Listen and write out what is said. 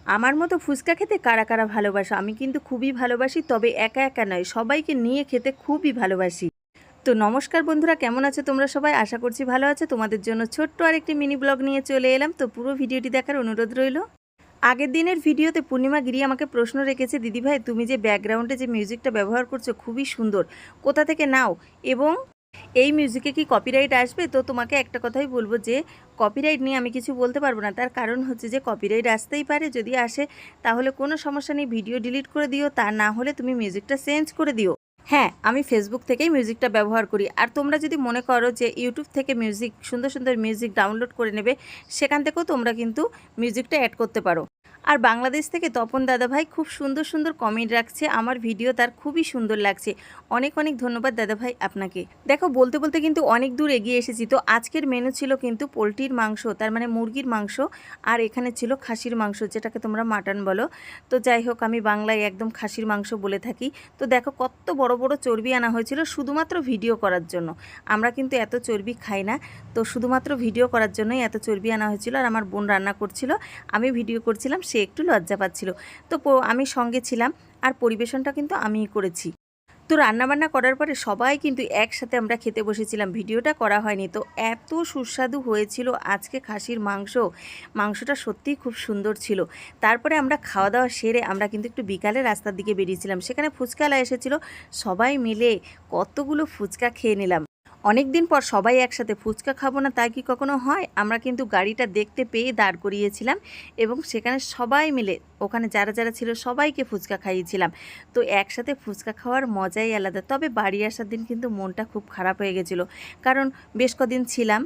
আমার মতো ফুচকা খেতে কারা কারা ভালোবাসো? আমি কিন্তু খুবই ভালোবাসি, তবে একা একা নয়, সবাইকে নিয়ে খেতে খুবই ভালোবাসি। তো নমস্কার বন্ধুরা, কেমন আছো তোমরা সবাই? আশা করছি ভালো আছো। তোমাদের জন্য ছোট্ট আরেকটি মিনি ব্লগ নিয়ে চলে এলাম। তো পুরো ভিডিওটি দেখার অনুরোধ রইল। আগের দিনের ভিডিওতে পূর্ণিমা গিরি আমাকে প্রশ্ন রেখেছে, দিদিভাই তুমি যে ব্যাকগ্রাউন্ডে যে মিউজিকটা ব্যবহার করছো খুবই সুন্দর, কোথা থেকে নাও এবং এই মিউজিকে কি কপিরাইট আসবে? তো তোমাকে একটা কথাই বলবো যে কপিরাইট নিয়ে আমি কিছু বলতে পারবো না। তার কারণ হচ্ছে যে কপিরাইট আসতেই পারে, যদি আসে তাহলে কোনো সমস্যা নেই, ভিডিও ডিলিট করে দিও, তা না হলে তুমি মিউজিকটা চেঞ্জ করে দিও। হ্যাঁ, আমি ফেসবুক থেকেই মিউজিকটা ব্যবহার করি। আর তোমরা যদি মনে করো যে ইউটিউব থেকে মিউজিক, সুন্দর সুন্দর মিউজিক ডাউনলোড করে নেবে, সেখান থেকেও তোমরা কিন্তু মিউজিকটা অ্যাড করতে পারো। আর বাংলাদেশ থেকে তপন দাদাভাই খুব সুন্দর সুন্দর কমেন্ট রাখছে, আমার ভিডিও তার খুবই সুন্দর লাগছে। অনেক অনেক ধন্যবাদ দাদাভাই আপনাকে। দেখো, বলতে বলতে কিন্তু অনেক দূর এগিয়ে এসেছি। তো আজকের মেনু ছিল কিন্তু পোলট্রির মাংস, তার মানে মুরগির মাংস, আর এখানে ছিল খাসির মাংস, যেটাকে তোমরা মাটন বলো। তো যাই হোক, আমি বাংলায় একদম খাসির মাংস বলে থাকি। তো দেখো কত বড় বড় চর্বি আনা হয়েছিল শুধুমাত্র ভিডিও করার জন্য। আমরা কিন্তু এত চর্বি খাই না, তো শুধুমাত্র ভিডিও করার জন্যই এত চর্বি আনা হয়েছিল। আর আমার বোন রান্না করছিল, আমি ভিডিও করছিলাম, সে একটু লজ্জা পাচ্ছিল। তো আমি সঙ্গে ছিলাম, আর পরিবেশনটা কিন্তু আমিই করেছি। তো রান্নাবান্না করার পরে সবাই কিন্তু একসাথে আমরা খেতে বসেছিলাম, ভিডিওটা করা হয়নি। তো এত সুস্বাদু হয়েছিল আজকে খাসির মাংস, মাংসটা সত্যিই খুব সুন্দর ছিল। তারপরে আমরা খাওয়া দাওয়া সেরে আমরা কিন্তু একটু বিকালে রাস্তার দিকে বেরিয়েছিলাম, সেখানে ফুচকাওয়ালা এসেছিলো, সবাই মিলে কতগুলো ফুচকা খেয়ে নিলাম। অনেক দিন পর সবাই একসাথে ফুচকা খাবো না তাই কি কখনো হয়? আমরা কিন্তু গাড়িটা দেখতে পেয়ে দাঁড় করিয়েছিলাম এবং সেখানে সবাই মিলে, ওখানে যারা যারা ছিল সবাইকে ফুচকা খাইয়েছিলাম। তো একসাথে ফুচকা খাওয়ার মজাই আলাদা। তবে বাড়ি আসার দিন কিন্তু মনটা খুব খারাপ হয়ে গেছিলো, কারণ বেশ কদিন ছিলাম,